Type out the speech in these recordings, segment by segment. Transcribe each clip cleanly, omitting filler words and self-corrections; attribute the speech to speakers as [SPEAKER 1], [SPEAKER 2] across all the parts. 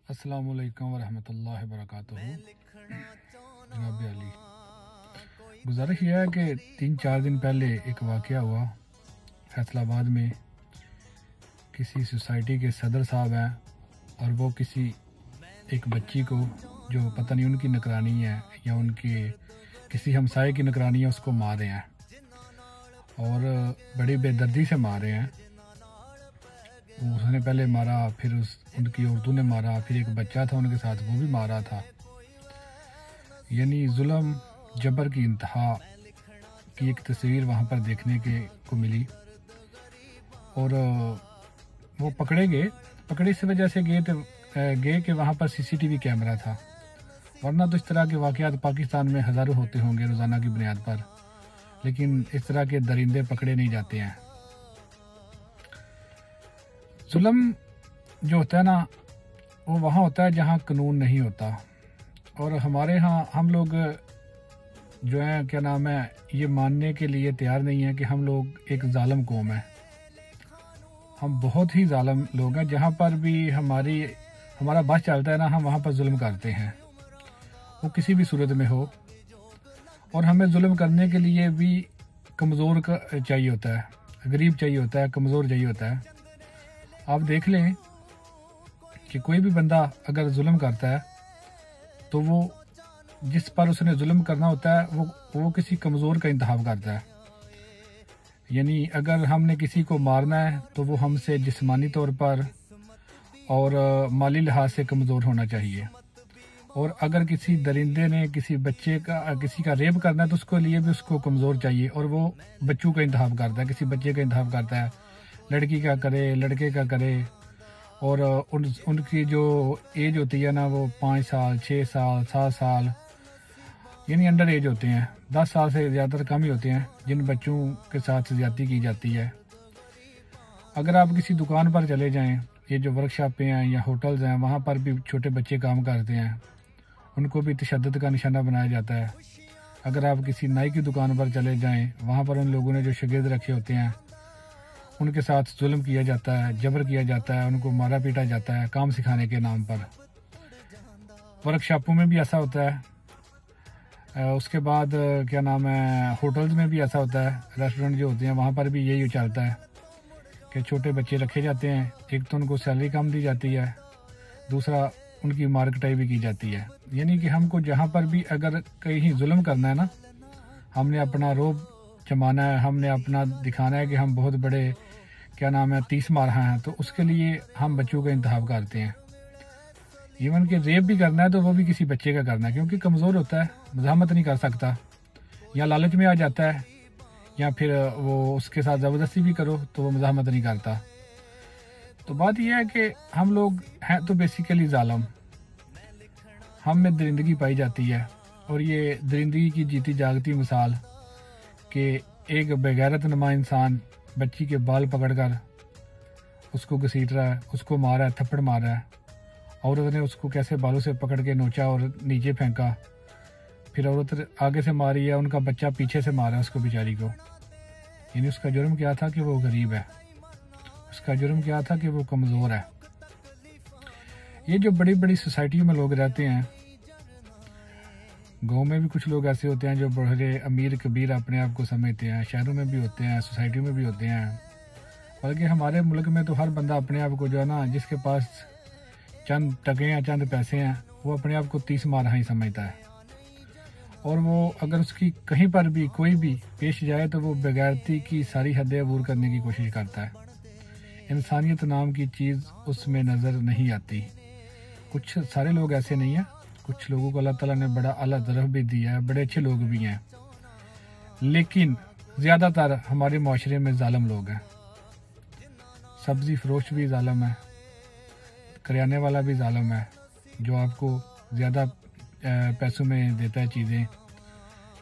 [SPEAKER 1] अस्सलाम वालेकुम वरहमतुल्लाहि वबरकातुहू। जनाब अली, गुजारिश यह है कि 3-4 दिन पहले एक वाक़या हुआ फैसलाबाद में। किसी सोसाइटी के सदर साहब हैं और वो किसी एक बच्ची को, जो पता नहीं उनकी निगरानी है या उनके किसी हमसाये की निगरानी है, उसको मार रहे हैं और बड़ी बेदर्दी से मार रहे हैं। उसने पहले मारा, फिर उनकी औरतों ने मारा, फिर एक बच्चा था उनके साथ, वो भी मारा था। यानी जुल्म जबर की इंतहा की एक तस्वीर वहाँ पर देखने को मिली। और वो पकड़े इस वजह से गए कि वहाँ पर सीसीटीवी कैमरा था, वरना तो इस तरह के वाक़यात पाकिस्तान में हज़ारों होते होंगे रोज़ाना की बुनियाद पर, लेकिन इस तरह के दरिंदे पकड़े नहीं जाते हैं। जुल्म जो होता है ना, वो वहाँ होता है जहाँ कानून नहीं होता। और हमारे यहाँ हम लोग जो है, क्या नाम है, ये मानने के लिए तैयार नहीं है कि हम लोग एक जालिम कौम है। हम बहुत ही जालिम लोग हैं। जहाँ पर भी हमारा बस चलता है ना, हम वहाँ पर जुल्म करते हैं, वो किसी भी सूरत में हो। और हमें जुल्म करने के लिए भी कमज़ोर का चाहिए होता है, गरीब चाहिए होता है, कमज़ोर चाहिए होता है। आप देख लें कि कोई भी बंदा अगर जुल्म करता है तो वो जिस पर उसने जुल्म करना होता है वो किसी कमज़ोर का इंतखाब करता है। यानी अगर हमने किसी को मारना है तो वो हमसे जिस्मानी तौर पर और माली लिहाज से कमज़ोर होना चाहिए। और अगर किसी दरिंदे ने किसी का रेप करना है तो उसको लिए भी उसको कमज़ोर चाहिए, और वो बच्चों का इंतखाब करता है, किसी बच्चे का इंतखाब करता है, लड़की का करे, लड़के का करे। और उनकी जो एज होती है ना, वो 5 साल, 6 साल, 7 साल, यानी अंडर एज होते हैं। 10 साल से ज़्यादातर कम ही होते हैं जिन बच्चों के साथ ज़्यादती की जाती है। अगर आप किसी दुकान पर चले जाएं, ये जो वर्कशॉपें हैं या होटल्स हैं, वहाँ पर भी छोटे बच्चे काम करते हैं, उनको भी तशद्दुद का निशाना बनाया जाता है। अगर आप किसी नाई की दुकान पर चले जाएं, वहाँ पर उन लोगों ने जो शागिर्द रखे होते हैं उनके साथ जुल्म किया जाता है, जबर किया जाता है, उनको मारा पीटा जाता है काम सिखाने के नाम पर। वर्कशॉपों में भी ऐसा होता है। उसके बाद क्या नाम है, होटल्स में भी ऐसा होता है, रेस्टोरेंट जो होते हैं वहाँ पर भी यही चलता है कि छोटे बच्चे रखे जाते हैं। एक तो उनको सैलरी कम दी जाती है, दूसरा उनकी मार्केटाई भी की जाती है। यानी कि हमको जहाँ पर भी अगर कहीं जुल्म करना है ना, हमने अपना रोब जमाना है, हमने अपना दिखाना है कि हम बहुत बड़े क्या नाम है 30 मार हैं, तो उसके लिए हम बच्चों का इंतखाब करते हैं। इवन कि रेप भी करना है तो वो भी किसी बच्चे का करना है, क्योंकि कमज़ोर होता है, मज़ाहमत नहीं कर सकता, या लालच में आ जाता है, या फिर वो उसके साथ ज़बरदस्ती भी करो तो वो मज़ाहमत नहीं करता। तो बात यह है कि हम लोग हैं तो बेसिकली जालिम, हम में दरिंदगी पाई जाती है। और ये दरिंदगी की जीती जागती मिसाल कि एक बेगैरत नुमा इंसान बच्ची के बाल पकड़कर उसको घसीट रहा है, उसको मारा है, थप्पड़ मारा है। औरत ने उसको कैसे बालों से पकड़ के नोचा और नीचे फेंका, फिर औरत आगे से मारी है, उनका बच्चा पीछे से मारा है उसको बेचारी को। यानी उसका जुर्म क्या था कि वो गरीब है, उसका जुर्म क्या था कि वो कमज़ोर है। ये जो बड़ी बड़ी सोसाइटियों में लोग रहते हैं, गाँव में भी कुछ लोग ऐसे होते हैं जो बड़े अमीर कबीर अपने आप को समझते हैं, शहरों में भी होते हैं, सोसाइटियों में भी होते हैं। बल्कि हमारे मुल्क में तो हर बंदा अपने आप को जो है ना, जिसके पास चंद टके या चंद पैसे हैं, वो अपने आप को 30 मार ही समझता है। और वो अगर उसकी कहीं पर भी कोई भी पेश जाए तो वो बेगैरती की सारी हदें अबूर करने की कोशिश करता है। इंसानियत नाम की चीज़ उसमें नज़र नहीं आती। कुछ सारे लोग ऐसे नहीं हैं, कुछ लोगों को अल्लाह ताला ने बड़ा आला दर्फ भी दिया है, बड़े अच्छे लोग भी हैं, लेकिन ज़्यादातर हमारे माशरे में जालिम लोग हैं। सब्ज़ी फरोश भी जालिम है, करियाने वाला भी जालिम है, जो आपको ज़्यादा पैसों में देता है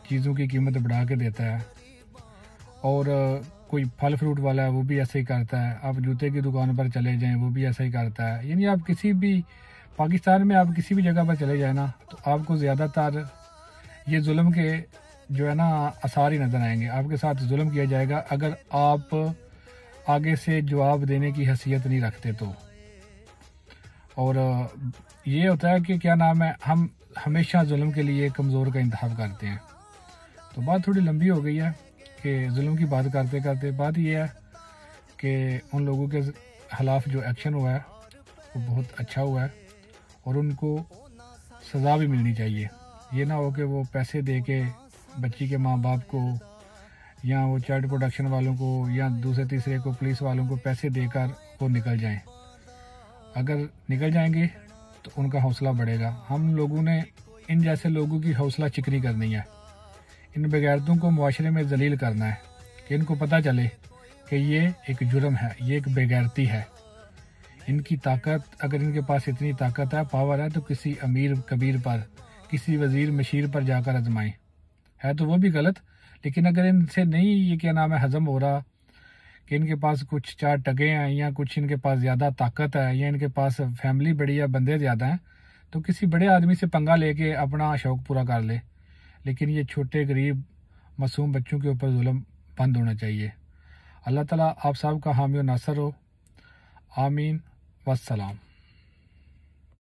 [SPEAKER 1] चीज़ों की कीमत बढ़ा के देता है। और कोई फल फ्रूट वाला है वो भी ऐसे ही करता है। आप जूते की दुकान पर चले जाएं, वो भी ऐसा ही करता है। यानी आप किसी भी पाकिस्तान में आप किसी भी जगह पर चले जाए ना, तो आपको ज़्यादातर ये जुल्म के जो है ना आसार ही नज़र आएंगे। आपके साथ जुल्म किया जाएगा अगर आप आगे से जवाब देने की हैसियत नहीं रखते तो। और ये होता है कि क्या नाम है, हम हमेशा जुल्म के लिए कमज़ोर का इंतखाब करते हैं। तो बात थोड़ी लंबी हो गई है कि जुल्म की बात करते करते बात ये है कि उन लोगों के खिलाफ जो एक्शन हुआ है वो बहुत अच्छा हुआ है और उनको सज़ा भी मिलनी चाहिए। ये ना हो कि वो पैसे दे के बच्ची के माँ बाप को या वो चाइल्ड प्रोटेक्शन वालों को या दूसरे तीसरे को, पुलिस वालों को पैसे देकर वो निकल जाएं। अगर निकल जाएंगे तो उनका हौसला बढ़ेगा। हम लोगों ने इन जैसे लोगों की हौसला चिकनी करनी है, इन बेगैरतों को मुआशरे में जलील करना है कि इनको पता चले कि ये एक जुर्म है, ये एक बेगैरती है। इनकी ताकत, अगर इनके पास इतनी ताकत है, पावर है, तो किसी अमीर कबीर पर, किसी वजीर मशीर पर जाकर आजमाएं। है तो वो भी गलत, लेकिन अगर इनसे नहीं ये क्या नाम है हजम हो रहा कि इनके पास कुछ 4 टके हैं या कुछ इनके पास ज़्यादा ताकत है या इनके पास फैमिली बड़ी या बंदे ज़्यादा हैं, तो किसी बड़े आदमी से पंगा लेके अपना शौक़ पूरा कर ले। लेकिन ये छोटे गरीब मासूम बच्चों के ऊपर जुल्म बंद होना चाहिए। अल्लाह ताला आप सब का हामी और नासर हो। आमीन वस्सलाम।